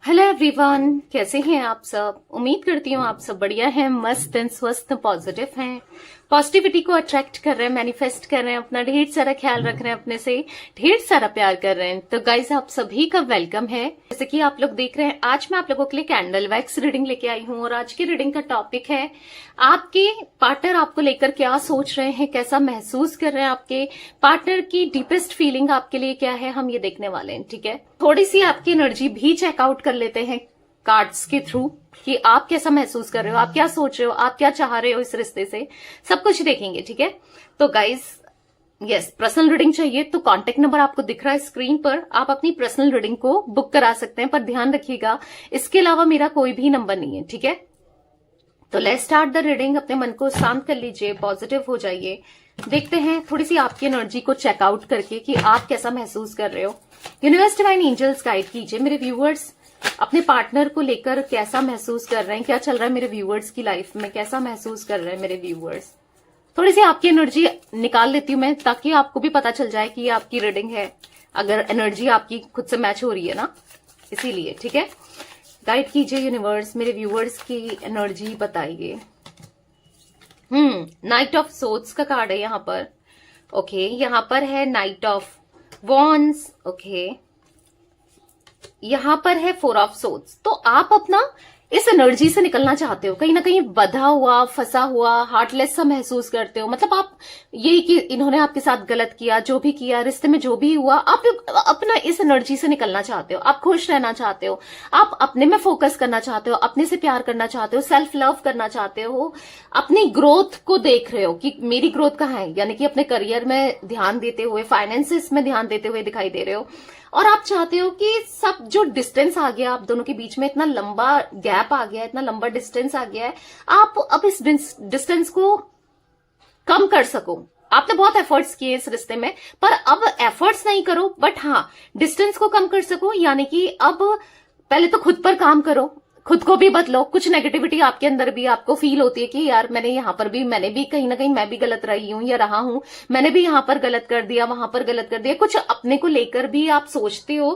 Hello everyone, कैसे हैं आप सब। उम्मीद करती हूँ आप सब बढ़िया हैं, मस्त एंड स्वस्थ पॉजिटिव हैं, पॉजिटिविटी को अट्रैक्ट कर रहे हैं, मैनिफेस्ट कर रहे हैं, अपना ढेर सारा ख्याल रख रहे हैं, अपने से ढेर सारा प्यार कर रहे हैं। तो गाइज आप सभी का वेलकम है। जैसे कि आप लोग देख रहे हैं, आज मैं आप लोगों के लिए कैंडल वैक्स रीडिंग लेके आई हूँ और आज की रीडिंग का टॉपिक है आपके पार्टनर आपको लेकर क्या सोच रहे हैं, कैसा महसूस कर रहे हैं, आपके पार्टनर की डीपेस्ट फीलिंग आपके लिए क्या है, हम ये देखने वाले हैं। ठीक है, थोड़ी सी आपकी एनर्जी भी चेकआउट कर लेते हैं कार्ड्स के थ्रू कि आप कैसा महसूस कर रहे हो, आप क्या सोच रहे हो, आप क्या चाह रहे हो इस रिश्ते से, सब कुछ देखेंगे। ठीक है, तो गाइस यस, पर्सनल रीडिंग चाहिए तो कांटेक्ट नंबर आपको दिख रहा है स्क्रीन पर, आप अपनी पर्सनल रीडिंग को बुक करा सकते हैं, पर ध्यान रखिएगा इसके अलावा मेरा कोई भी नंबर नहीं है। ठीक है, तो लेट्स स्टार्ट द रीडिंग। अपने मन को शांत कर लीजिए, पॉजिटिव हो जाइए। देखते हैं थोड़ी सी आपकी एनर्जी को चेकआउट करके कि आप कैसा महसूस कर रहे हो। यूनिवर्स डिवाइन एंजल्स गाइड कीजिए मेरे व्यूअर्स, अपने पार्टनर को लेकर कैसा महसूस कर रहे हैं, क्या चल रहा है मेरे व्यूअर्स की लाइफ में, कैसा महसूस कर रहे हैं मेरे व्यूअर्स। थोड़ी सी आपकी एनर्जी निकाल लेती हूं मैं, ताकि आपको भी पता चल जाए कि ये आपकी रीडिंग है, अगर एनर्जी आपकी खुद से मैच हो रही है ना, इसीलिए। ठीक है, गाइड कीजिए यूनिवर्स, मेरे व्यूअर्स की एनर्जी बताइए। नाइट ऑफ सोर्ड्स का कार्ड है यहाँ पर। ओके, यहाँ पर है नाइट ऑफ वॉन्ड्स। ओके, यहां पर है फोर ऑफ सोर्ड्स। तो आप अपना इस एनर्जी से निकलना चाहते हो, कहीं ना कहीं बंधा हुआ, फंसा हुआ, हार्टलेस सा महसूस करते हो। मतलब आप यही कि इन्होंने आपके साथ गलत किया, जो भी किया, रिश्ते में जो भी हुआ, आप अपना इस एनर्जी से निकलना चाहते हो, आप खुश रहना चाहते हो, आप अपने में फोकस करना चाहते हो, अपने से प्यार करना चाहते हो, सेल्फ लव करना चाहते हो, अपनी ग्रोथ को देख रहे हो कि मेरी ग्रोथ कहाँ है, यानी कि अपने करियर में ध्यान देते हुए, फाइनेंसिस में ध्यान देते हुए दिखाई दे रहे हो। और आप चाहते हो कि सब जो डिस्टेंस आ गया आप दोनों के बीच में, इतना लंबा गैप आ गया है, इतना लंबा डिस्टेंस आ गया है, आप अब इस डिस्टेंस को कम कर सको। आपने बहुत एफर्ट्स किए इस रिश्ते में, पर अब एफर्ट्स नहीं करो, बट हाँ डिस्टेंस को कम कर सको। यानी कि अब पहले तो खुद पर काम करो, खुद को भी बदलो। कुछ नेगेटिविटी आपके अंदर भी आपको फील होती है कि यार मैंने भी कहीं ना कहीं मैं भी गलत रही हूं या रहा हूं, मैंने भी यहां पर गलत कर दिया, वहां पर गलत कर दिया, कुछ अपने को लेकर भी आप सोचते हो,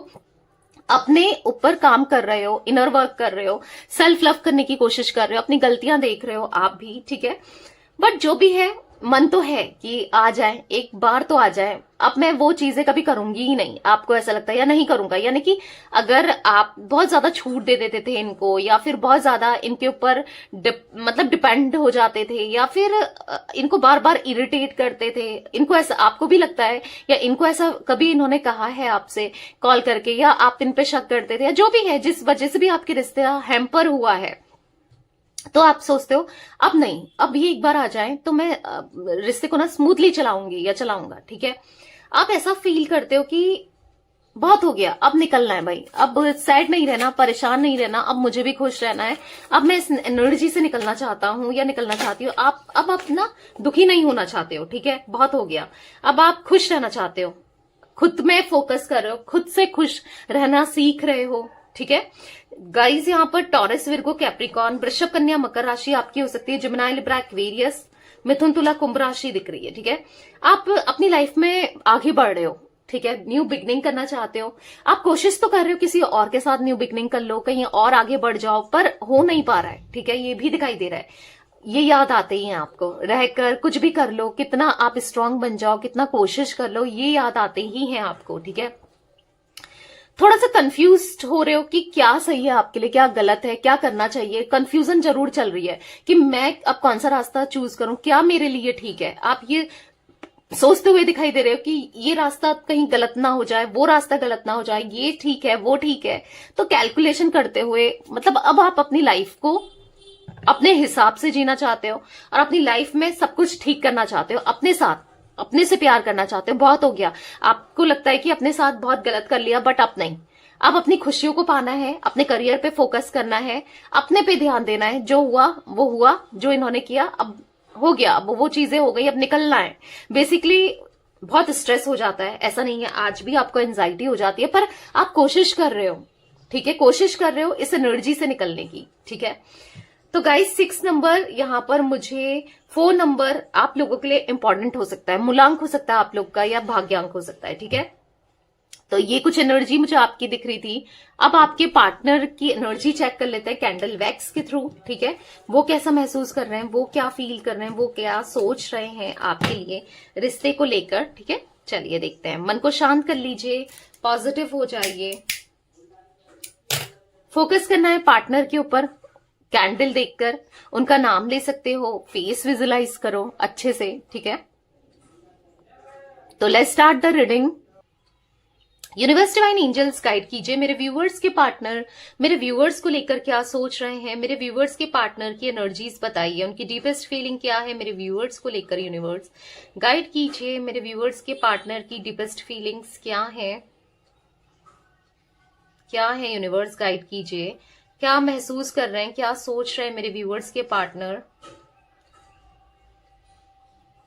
अपने ऊपर काम कर रहे हो, इनर वर्क कर रहे हो, सेल्फ लव करने की कोशिश कर रहे हो, अपनी गलतियां देख रहे हो आप भी। ठीक है, बट जो भी है, मन तो है कि आ जाए, एक बार तो आ जाए। अब मैं वो चीजें कभी करूंगी ही नहीं, आपको ऐसा लगता है, या नहीं करूंगा। यानी कि अगर आप बहुत ज्यादा छूट दे देते थे इनको, या फिर बहुत ज्यादा इनके ऊपर मतलब डिपेंड हो जाते थे, या फिर इनको बार बार इरिटेट करते थे, इनको ऐसा आपको भी लगता है, या इनको ऐसा कभी इन्होंने कहा है आपसे कॉल करके, या आप इन पे शक करते थे, या जो भी है, जिस वजह से भी आपके रिश्ता हैम्पर हुआ है, तो आप सोचते हो अब नहीं, अब ये एक बार आ जाए तो मैं रिश्ते को ना स्मूथली चलाऊंगी या चलाऊंगा। ठीक है, आप ऐसा फील करते हो कि बहुत हो गया, अब निकलना है भाई, अब सैड नहीं रहना, परेशान नहीं रहना, अब मुझे भी खुश रहना है, अब मैं इस एनर्जी से निकलना चाहता हूं या निकलना चाहती हूँ। आप अब अपना दुखी नहीं होना चाहते हो। ठीक है, बहुत हो गया, अब आप खुश रहना चाहते हो, खुद में फोकस कर रहे हो, खुद से खुश रहना सीख रहे हो। ठीक है गाइस, यहाँ पर टॉरस, विर्गो, कैप्रिकॉर्न, वृषभ, कन्या, मकर राशि आपकी हो सकती है, जिमिनाई, लिब्रा, एक्वेरियस, मिथुन, तुला, कुंभ राशि दिख रही है। ठीक है, आप अपनी लाइफ में आगे बढ़ रहे हो। ठीक है, न्यू बिगनिंग करना चाहते हो, आप कोशिश तो कर रहे हो किसी और के साथ न्यू बिगनिंग कर लो, कहीं और आगे बढ़ जाओ, पर हो नहीं पा रहा है। ठीक है, ये भी दिखाई दे रहा है, ये याद आते ही हैं आपको, रहकर कुछ भी कर लो, कितना आप स्ट्रांग बन जाओ, कितना कोशिश कर लो, ये याद आते ही हैं आपको। ठीक है, थोड़ा सा कंफ्यूज हो रहे हो कि क्या सही है आपके लिए, क्या गलत है, क्या करना चाहिए, कंफ्यूजन जरूर चल रही है कि मैं अब कौन सा रास्ता चूज करूं, क्या मेरे लिए ठीक है। आप ये सोचते हुए दिखाई दे रहे हो कि ये रास्ता कहीं गलत ना हो जाए, वो रास्ता गलत ना हो जाए, ये ठीक है, वो ठीक है। तो कैलकुलेशन करते हुए, मतलब अब आप अपनी लाइफ को अपने हिसाब से जीना चाहते हो और अपनी लाइफ में सब कुछ ठीक करना चाहते हो, अपने साथ, अपने से प्यार करना चाहते हो। बहुत हो गया, आपको लगता है कि अपने साथ बहुत गलत कर लिया, बट अब नहीं, अब अपनी खुशियों को पाना है, अपने करियर पे फोकस करना है, अपने पे ध्यान देना है। जो हुआ वो हुआ, जो इन्होंने किया अब हो गया, अब वो चीजें हो गई, अब निकलना है। बेसिकली बहुत स्ट्रेस हो जाता है, ऐसा नहीं है, आज भी आपको एंजाइटी हो जाती है, पर आप कोशिश कर रहे हो। ठीक है, कोशिश कर रहे हो इस एनर्जी से निकलने की। ठीक है, तो गाइस 6 नंबर यहाँ पर मुझे, 4 नंबर आप लोगों के लिए इंपॉर्टेंट हो सकता है, मूलांक हो सकता है आप लोग का, या भाग्यांक हो सकता है। ठीक है, तो ये कुछ एनर्जी मुझे आपकी दिख रही थी। अब आपके पार्टनर की एनर्जी चेक कर लेते हैं कैंडल वैक्स के थ्रू, ठीक है। वो कैसा महसूस कर रहे हैं, वो क्या फील कर रहे हैं, वो क्या सोच रहे हैं आपके लिए रिश्ते को लेकर, ठीक है। चलिए देखते हैं। मन को शांत कर लीजिए, पॉजिटिव हो जाइए, फोकस करना है पार्टनर के ऊपर। कैंडल देखकर उनका नाम ले सकते हो, फेस विजुलाइज करो अच्छे से, ठीक है। तो let's start the reading. Universe divine angels guide कीजिए मेरे व्यूअर्स के पार्टनर, मेरे व्यूअर्स को लेकर क्या सोच रहे हैं, मेरे व्यूअर्स के पार्टनर की एनर्जीज बताइए, उनकी डीपेस्ट फीलिंग क्या है मेरे व्यूअर्स को लेकर। यूनिवर्स गाइड कीजिए मेरे व्यूअर्स के पार्टनर की डीपेस्ट फीलिंग्स क्या है, क्या है यूनिवर्स गाइड कीजिए। क्या महसूस कर रहे हैं, क्या सोच रहे हैं मेरे व्यूअर्स के पार्टनर।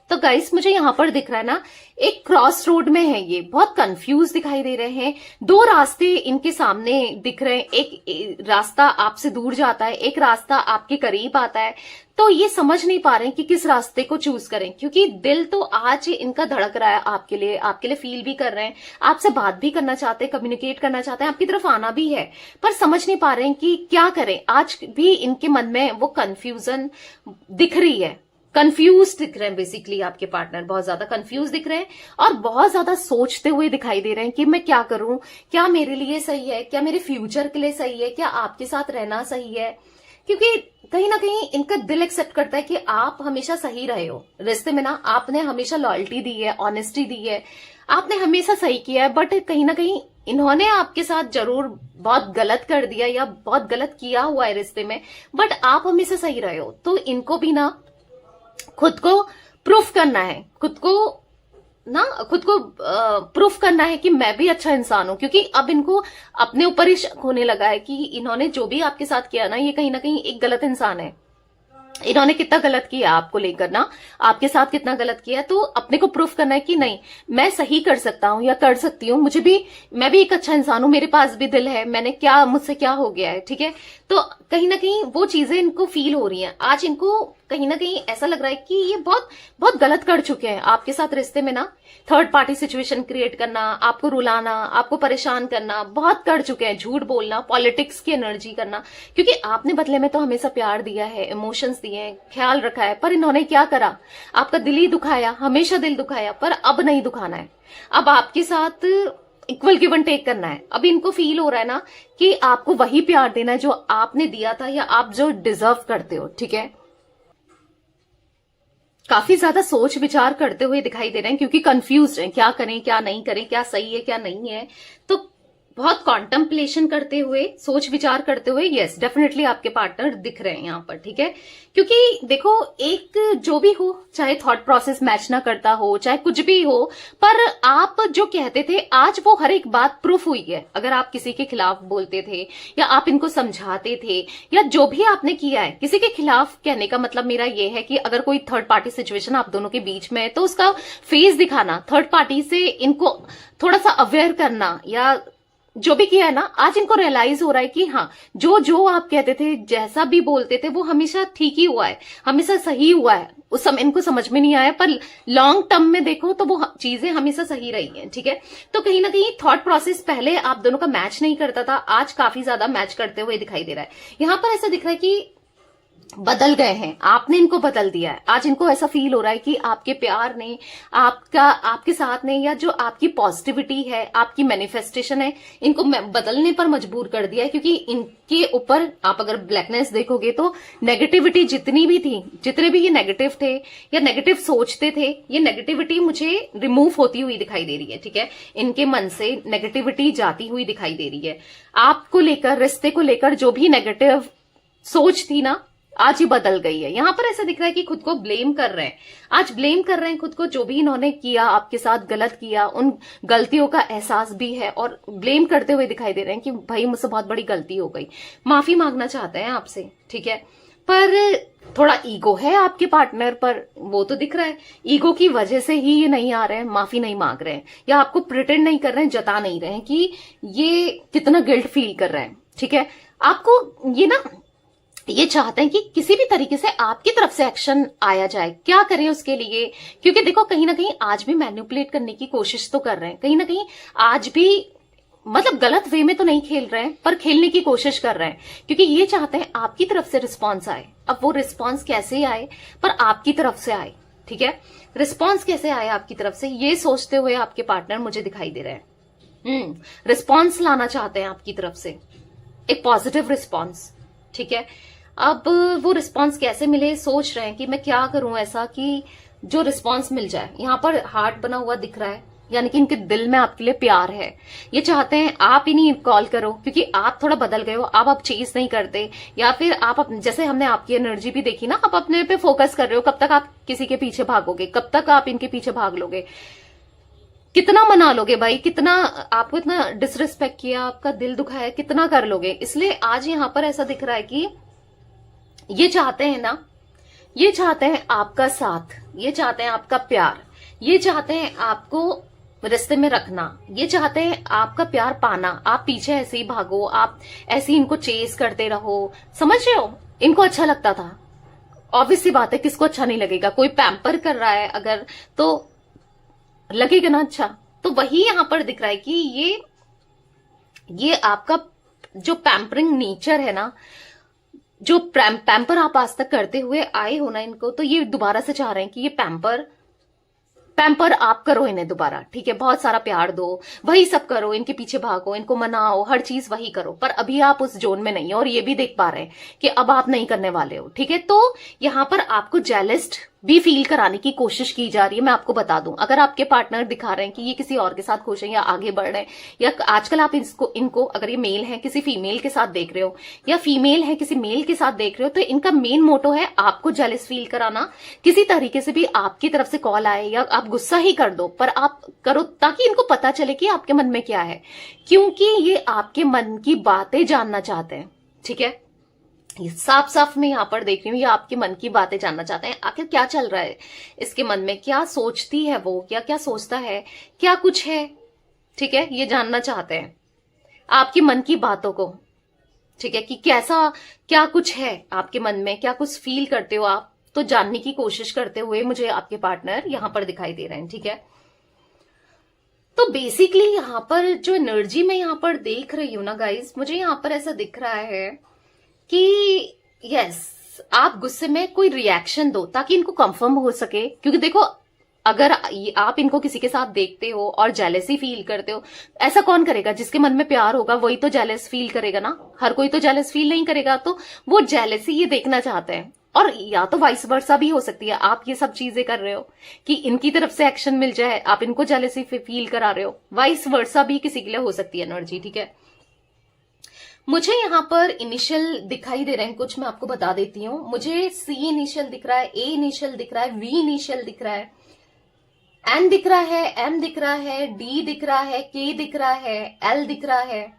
तो गाइस मुझे यहां पर दिख रहा है ना, एक क्रॉस रोड में है, ये बहुत कंफ्यूज दिखाई दे रहे हैं। दो रास्ते इनके सामने दिख रहे हैं, एक रास्ता आपसे दूर जाता है, एक रास्ता आपके करीब आता है। तो ये समझ नहीं पा रहे हैं कि किस रास्ते को चूज करें, क्योंकि दिल तो आज इनका धड़क रहा है आपके लिए फील भी कर रहे हैं, आपसे बात भी करना चाहते हैं, कम्युनिकेट करना चाहते हैं, आपकी तरफ आना भी है, पर समझ नहीं पा रहे हैं कि क्या करें। आज भी इनके मन में वो कंफ्यूजन दिख रही है, कंफ्यूज दिख रहे हैं। बेसिकली आपके पार्टनर बहुत ज्यादा कंफ्यूज दिख रहे हैं और बहुत ज्यादा सोचते हुए दिखाई दे रहे हैं कि मैं क्या करूं, क्या मेरे लिए सही है, क्या मेरे फ्यूचर के लिए सही है, क्या आपके साथ रहना सही है। क्योंकि कहीं ना कहीं इनका दिल एक्सेप्ट करता है कि आप हमेशा सही रहे हो रिश्ते में ना, आपने हमेशा लॉयल्टी दी है, ऑनेस्टी दी है, आपने हमेशा सही किया है। बट कहीं ना कहीं इन्होंने आपके साथ जरूर बहुत गलत कर दिया या बहुत गलत किया हुआ है रिश्ते में, बट आप हमेशा सही रहे हो। तो इनको भी ना खुद को प्रूफ करना है, खुद को प्रूफ करना है कि मैं भी अच्छा इंसान हूं। क्योंकि अब इनको अपने ऊपर ही शक होने लगा है कि इन्होंने जो भी आपके साथ किया ना, ये कहीं ना कहीं एक गलत इंसान है। इन्होंने कितना गलत किया आपको लेकर ना, आपके साथ कितना गलत किया। तो अपने को प्रूफ करना है कि नहीं, मैं सही कर सकता हूं या कर सकती हूं, मैं भी एक अच्छा इंसान हूं, मेरे पास भी दिल है, मुझसे क्या हो गया है, ठीक है। तो कहीं ना कहीं वो चीजें इनको फील हो रही हैं। आज इनको कहीं ना कहीं ऐसा लग रहा है कि ये बहुत बहुत गलत कर चुके हैं आपके साथ रिश्ते में ना। थर्ड पार्टी सिचुएशन क्रिएट करना, आपको रुलाना, आपको परेशान करना, बहुत कर चुके हैं। झूठ बोलना, पॉलिटिक्स की एनर्जी करना, क्योंकि आपने बदले में तो हमेशा प्यार दिया है, इमोशंस दिए हैं, ख्याल रखा है, पर इन्होंने क्या करा, आपका दिल ही दुखाया, हमेशा दिल दुखाया। पर अब नहीं दुखाना है, अब आपके साथ इक्वल गिव एंड टेक करना है। अब इनको फील हो रहा है ना कि आपको वही प्यार देना है जो आपने दिया था या आप जो डिजर्व करते हो, ठीक है। काफी ज्यादा सोच विचार करते हुए दिखाई दे रहे हैं, क्योंकि कंफ्यूज हैं, क्या करें क्या नहीं करें, क्या सही है क्या नहीं है। तो बहुत कॉन्टेम्पलेशन करते हुए, सोच विचार करते हुए, यस डेफिनेटली आपके पार्टनर दिख रहे हैं यहाँ पर, ठीक है। क्योंकि देखो, एक जो भी हो, चाहे थॉट प्रोसेस मैच ना करता हो, चाहे कुछ भी हो, पर आप जो कहते थे आज वो हर एक बात प्रूफ हुई है। अगर आप किसी के खिलाफ बोलते थे या आप इनको समझाते थे या जो भी आपने किया है, किसी के खिलाफ कहने का मतलब मेरा ये है कि अगर कोई थर्ड पार्टी सिचुएशन आप दोनों के बीच में है तो उसका फेस दिखाना, थर्ड पार्टी से इनको थोड़ा सा अवेयर करना, या जो भी किया है ना, आज इनको रियलाइज हो रहा है कि हाँ, जो जो आप कहते थे, जैसा भी बोलते थे, वो हमेशा ठीक ही हुआ है, हमेशा सही हुआ है। उस समय इनको समझ में नहीं आया, पर लॉन्ग टर्म में देखो तो वो चीजें हमेशा सही रही हैं, ठीक है। तो कहीं ना कहीं थॉट प्रोसेस पहले आप दोनों का मैच नहीं करता था, आज काफी ज्यादा मैच करते हुए दिखाई दे रहा है। यहां पर ऐसा दिख रहा है कि बदल गए हैं, आपने इनको बदल दिया है। आज इनको ऐसा फील हो रहा है कि आपके प्यार ने, आपके साथ ने, या जो आपकी पॉजिटिविटी है, आपकी मैनिफेस्टेशन है, इनको बदलने पर मजबूर कर दिया है। क्योंकि इनके ऊपर आप अगर ब्लैकनेस देखोगे तो नेगेटिविटी जितनी भी थी, जितने भी ये नेगेटिव थे या नेगेटिव सोचते थे, ये नेगेटिविटी मुझे रिमूव होती हुई दिखाई दे रही है, ठीक है। इनके मन से नेगेटिविटी जाती हुई दिखाई दे रही है। आपको लेकर, रिश्ते को लेकर जो भी नेगेटिव सोच थी ना, आज ही बदल गई है। यहां पर ऐसा दिख रहा है कि खुद को ब्लेम कर रहे हैं, आज ब्लेम कर रहे हैं खुद को, जो भी इन्होंने किया, आपके साथ गलत किया, उन गलतियों का एहसास भी है और ब्लेम करते हुए दिखाई दे रहे हैं कि भाई मुझसे बहुत बड़ी गलती हो गई, माफी मांगना चाहते हैं आपसे, ठीक है। पर थोड़ा ईगो है आपके पार्टनर पर, वो तो दिख रहा है। ईगो की वजह से ही ये नहीं आ रहे हैं, माफी नहीं मांग रहे हैं, या आपको प्रिटेंड नहीं कर रहे हैं, जता नहीं रहे हैं कि ये कितना गिल्ट फील कर रहे हैं, ठीक है। आपको ये ना ये चाहते हैं कि किसी भी तरीके से आपकी तरफ से एक्शन आया जाए। क्या करें उसके लिए, क्योंकि देखो कहीं ना कहीं आज भी मैनिपुलेट करने की कोशिश तो कर रहे हैं, कहीं ना कहीं आज भी मतलब गलत वे में तो नहीं खेल रहे हैं पर खेलने की कोशिश कर रहे हैं, क्योंकि ये चाहते हैं आपकी तरफ से रिस्पॉन्स आए। अब वो रिस्पॉन्स कैसे आए, पर आपकी तरफ से आए, ठीक है। रिस्पॉन्स कैसे आए आपकी तरफ से, ये सोचते हुए आपके पार्टनर मुझे दिखाई दे रहे हैं। रिस्पॉन्स लाना चाहते हैं आपकी तरफ से, एक पॉजिटिव रिस्पॉन्स, ठीक है। अब वो रिस्पॉन्स कैसे मिले, सोच रहे हैं कि मैं क्या करूं ऐसा कि जो रिस्पॉन्स मिल जाए। यहां पर हार्ट बना हुआ दिख रहा है, यानी कि इनके दिल में आपके लिए प्यार है। ये चाहते हैं आप इन्हीं कॉल करो, क्योंकि आप थोड़ा बदल गए हो, आप अब चेज नहीं करते, या फिर आप जैसे हमने आपकी एनर्जी भी देखी ना, आप अपने पे फोकस कर रहे हो। कब तक आप किसी के पीछे भागोगे, कब तक आप इनके पीछे भाग लोगे, कितना मना लोगे भाई, कितना आपको इतना डिसरिस्पेक्ट किया, आपका दिल दुखाया, कितना कर लोगे। इसलिए आज यहां पर ऐसा दिख रहा है कि ये चाहते हैं ना, ये चाहते हैं आपका साथ, ये चाहते हैं आपका प्यार, ये चाहते हैं आपको रिश्ते में रखना, ये चाहते हैं आपका प्यार पाना। आप पीछे ऐसे ही भागो, आप ऐसे ही इनको चेस करते रहो, समझ रहे हो। इनको अच्छा लगता था, ऑब्वियस सी बात है, किसको अच्छा नहीं लगेगा। कोई पैम्पर कर रहा है अगर तो लगेगा ना अच्छा। तो वही यहां पर दिख रहा है कि ये आपका जो पैम्परिंग नेचर है ना, जो पैम्पर आप आज तक करते हुए आए हो ना इनको, तो ये दोबारा से चाह रहे हैं कि ये पैम्पर आप करो इन्हें दोबारा, ठीक है। बहुत सारा प्यार दो, वही सब करो, इनके पीछे भागो, इनको मनाओ, हर चीज वही करो। पर अभी आप उस जोन में नहीं हो, और ये भी देख पा रहे हैं कि अब आप नहीं करने वाले हो, ठीक है। तो यहां पर आपको जेलस्ट भी फील कराने की कोशिश की जा रही है। मैं आपको बता दूं, अगर आपके पार्टनर दिखा रहे हैं कि ये किसी और के साथ खुश हैं या आगे बढ़ रहे हैं, या आजकल आप इनको अगर ये मेल है किसी फीमेल के साथ देख रहे हो, या फीमेल है किसी मेल के साथ देख रहे हो, तो इनका मेन मोटो है आपको जेलस फील कराना। किसी तरीके से भी आपकी तरफ से कॉल आए या आप गुस्सा ही कर दो, पर आप करो ताकि इनको पता चले कि आपके मन में क्या है, क्योंकि ये आपके मन की बातें जानना चाहते हैं, ठीक है। ये साफ साफ मैं यहां पर देख रही हूँ, ये आपके मन की बातें जानना चाहते हैं। आखिर क्या चल रहा है इसके मन में, क्या सोचती है वो, क्या क्या सोचता है, क्या कुछ है, ठीक है। ये जानना चाहते हैं आपके मन की बातों को, ठीक है, कि कैसा क्या कुछ है आपके मन में, क्या कुछ फील करते हो आप, तो जानने की कोशिश करते हुए मुझे आपके पार्टनर यहां पर दिखाई दे रहे हैं, ठीक है। तो बेसिकली यहां पर जो एनर्जी मैं यहां पर देख रही हूं ना गाइज, मुझे यहां पर ऐसा दिख रहा है कि यस, आप गुस्से में कोई रिएक्शन दो ताकि इनको कंफर्म हो सके। क्योंकि देखो, अगर आप इनको किसी के साथ देखते हो और जेलेसी फील करते हो, ऐसा कौन करेगा, जिसके मन में प्यार होगा वही तो जेलस फील करेगा ना। हर कोई तो जेलस फील नहीं करेगा, तो वो जेलेसी ये देखना चाहते हैं। और या तो वाइस वर्सा भी हो सकती है, आप ये सब चीजें कर रहे हो कि इनकी तरफ से एक्शन मिल जाए, आप इनको जेलेसी फील करा रहे हो, वाइस वर्सा भी किसी के लिए हो सकती है एनर्जी, ठीक है। मुझे यहाँ पर इनिशियल दिखाई दे रहे हैं कुछ, मैं आपको बता देती हूँ। मुझे सी इनिशियल दिख रहा है, ए इनिशियल दिख रहा है, वी इनिशियल दिख रहा है, एन दिख रहा है, एम दिख रहा है, डी दिख रहा है, के दिख रहा है, एल दिख रहा है,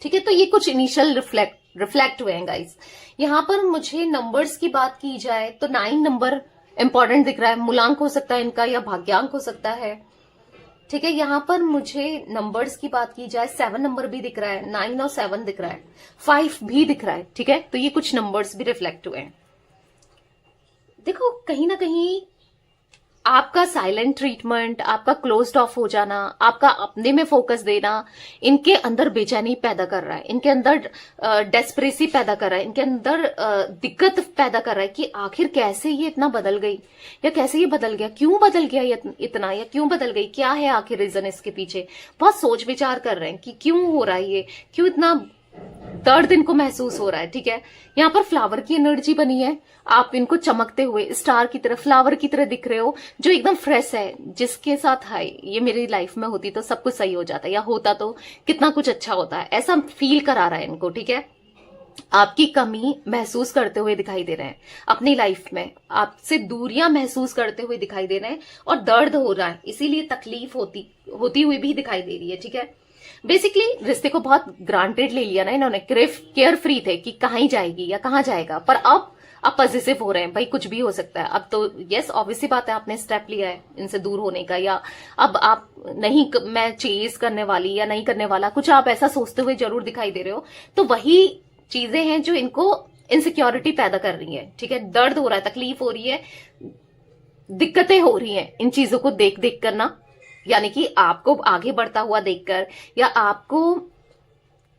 ठीक है। तो ये कुछ इनिशियल रिफ्लेक्ट हुए हैं गाइस। यहाँ पर मुझे नंबर्स की बात की जाए तो 9 नंबर इंपॉर्टेंट दिख रहा है, मूलांक हो सकता है इनका या भाग्यांक हो सकता है, ठीक है। यहां पर मुझे नंबर्स की बात की जाए 7 नंबर भी दिख रहा है, 9 और 7 दिख रहा है, 5 भी दिख रहा है, ठीक है। तो ये कुछ नंबर्स भी रिफ्लेक्ट हुए हैं। देखो कहीं ना कहीं आपका साइलेंट ट्रीटमेंट, आपका क्लोज्ड ऑफ हो जाना, आपका अपने में फोकस देना इनके अंदर बेचैनी पैदा कर रहा है, इनके अंदर डेस्परेसी पैदा कर रहा है, इनके अंदर दिक्कत पैदा कर रहा है कि आखिर कैसे ये इतना बदल गई, या कैसे ये बदल गया, क्यों बदल गया ये इतना, या क्यों बदल गई, क्या है आखिर रीजन इसके पीछे। बहुत सोच विचार कर रहे हैं कि क्यों हो रहा है ये, क्यों इतना दर्द इनको महसूस हो रहा है, ठीक है। यहाँ पर फ्लावर की एनर्जी बनी है, आप इनको चमकते हुए स्टार की तरह, फ्लावर की तरह दिख रहे हो, जो एकदम फ्रेश है, जिसके साथ हाय ये मेरी लाइफ में होती तो सब कुछ सही हो जाता, या होता तो कितना कुछ अच्छा होता है, ऐसा फील करा रहा है इनको, ठीक है। आपकी कमी महसूस करते हुए दिखाई दे रहे हैं अपनी लाइफ में, आपसे दूरियां महसूस करते हुए दिखाई दे रहे हैं, और दर्द हो रहा है, इसीलिए तकलीफ होती हुई भी दिखाई दे रही है, ठीक है। बेसिकली रिश्ते को बहुत ग्रांटेड ले लिया ना इन्होंने, केयर फ्री थे कि कहाँ ही जाएगी या कहाँ जाएगा, पर अब पॉजिटिव हो रहे हैं, भाई कुछ भी हो सकता है। अब तो यस ऑब्वियसली बात है, आपने स्टेप लिया है इनसे दूर होने का, या अब आप नहीं, मैं चेज करने वाली या नहीं करने वाला, कुछ आप ऐसा सोचते हुए जरूर दिखाई दे रहे हो। तो वही चीजें हैं जो इनको इनसिक्योरिटी पैदा कर रही है, ठीक है, दर्द हो रहा है, तकलीफ हो रही है, दिक्कतें हो रही हैं इन चीजों को देख देख कर ना, यानी कि आपको आगे बढ़ता हुआ देखकर या आपको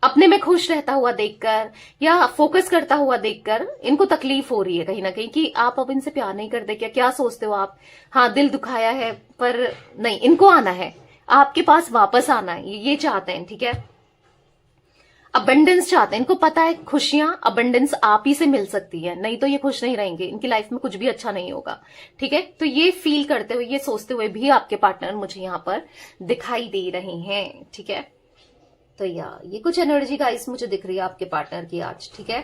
अपने में खुश रहता हुआ देखकर या फोकस करता हुआ देखकर इनको तकलीफ हो रही है कहीं ना कहीं कि आप अब इनसे प्यार नहीं करते क्या, क्या सोचते हो आप, हाँ दिल दुखाया है पर नहीं, इनको आना है, आपके पास वापस आना है, ये चाहते हैं, ठीक है, अबंडेंस चाहते हैं, इनको पता है खुशियां अबंडेंस आप ही से मिल सकती है, नहीं तो ये खुश नहीं रहेंगे, इनकी लाइफ में कुछ भी अच्छा नहीं होगा, ठीक है। तो ये फील करते हुए, ये सोचते हुए भी आपके पार्टनर मुझे यहां पर दिखाई दे रहे हैं, ठीक है। तो ये कुछ एनर्जी गाइस मुझे दिख रही है आपके पार्टनर की आज, ठीक है।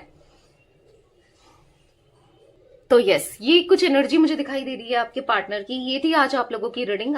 तो यस, ये कुछ एनर्जी मुझे दिखाई दे रही है आपके पार्टनर की। ये थी आज आप लोगों की रीडिंग।